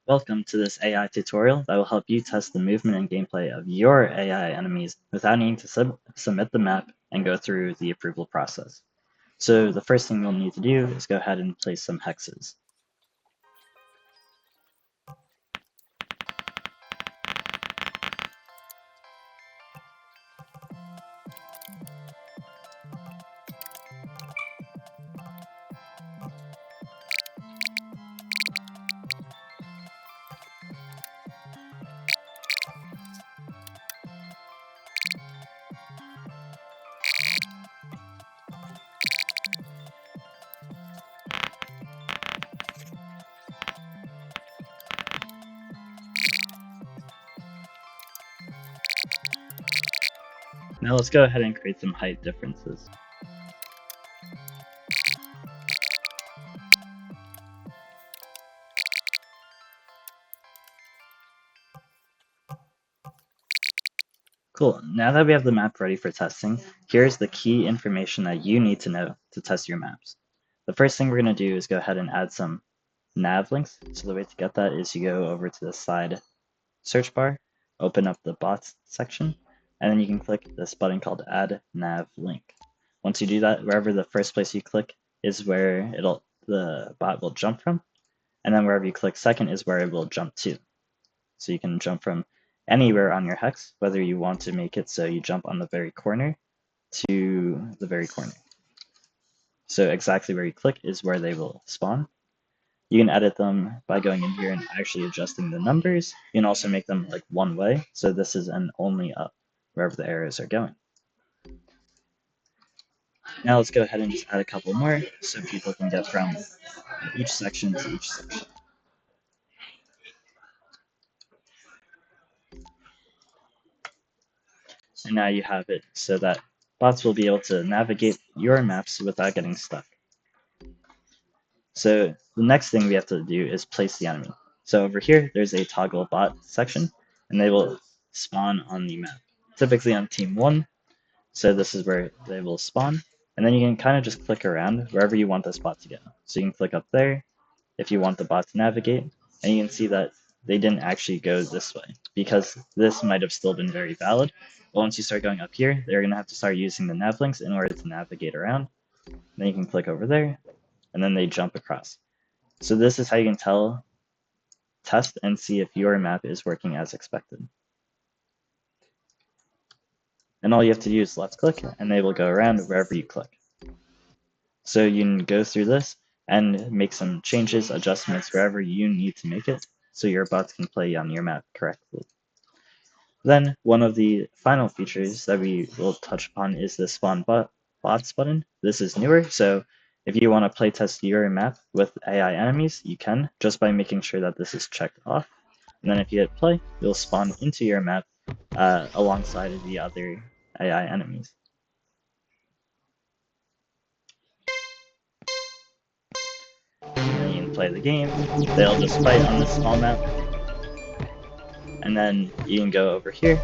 Welcome to this AI tutorial that will help you test the movement and gameplay of your AI enemies without needing to submit the map and go through the approval process. So the first thing you'll need to do is go ahead and place some hexes. Now let's go ahead and create some height differences. Cool, now that we have the map ready for testing, here's the key information that you need to know to test your maps. The first thing we're going to do is go ahead and add some nav links. So the way to get that is you go over to the side search bar, open up the bots section, and then you can click this button called Add Nav Link. Once you do that, wherever the first place you click is where the bot will jump from, and then wherever you click second is where it will jump to. So you can jump from anywhere on your hex, whether you want to make it so you jump on the very corner to the very corner. So exactly where you click is where they will spawn. You can edit them by going in here and actually adjusting the numbers. You can also make them like one way, so this is an only up wherever the arrows are going. Now let's go ahead and just add a couple more so people can get from each section to each section. And now you have it so that bots will be able to navigate your maps without getting stuck. So the next thing we have to do is place the enemy. So over here, there's a toggle bot section, and they will spawn on the map, typically on team 1. So this is where they will spawn, and then you can kind of just click around wherever you want this bot to go. So you can click up there if you want the bot to navigate, and you can see that they didn't actually go this way because this might have still been very valid. But once you start going up here, they're going to have to start using the nav links in order to navigate around. Then you can click over there, and then they jump across. So this is how you can test and see if your map is working as expected. And all you have to do is left click and they will go around wherever you click. So you can go through this and make some changes, adjustments wherever you need to make it so your bots can play on your map correctly. Then one of the final features that we will touch upon is the spawn bots button. This is newer, so if you want to playtest your map with AI enemies, you can, just by making sure that this is checked off. And then if you hit play, you'll spawn into your map alongside of the other AI enemies. And then you can play the game. They'll just fight on this small map. And then you can go over here,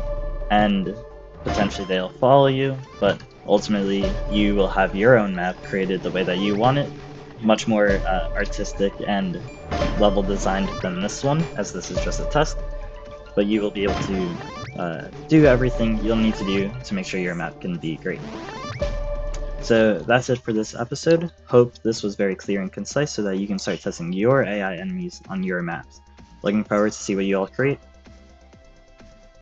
and potentially they'll follow you, but ultimately you will have your own map created the way that you want it, much more artistic and level designed than this one, as this is just a test, but you will be able to do everything you'll need to do to make sure your map can be great. So that's it for this episode. Hope this was very clear and concise so that you can start testing your AI enemies on your maps. Looking forward to see what you all create.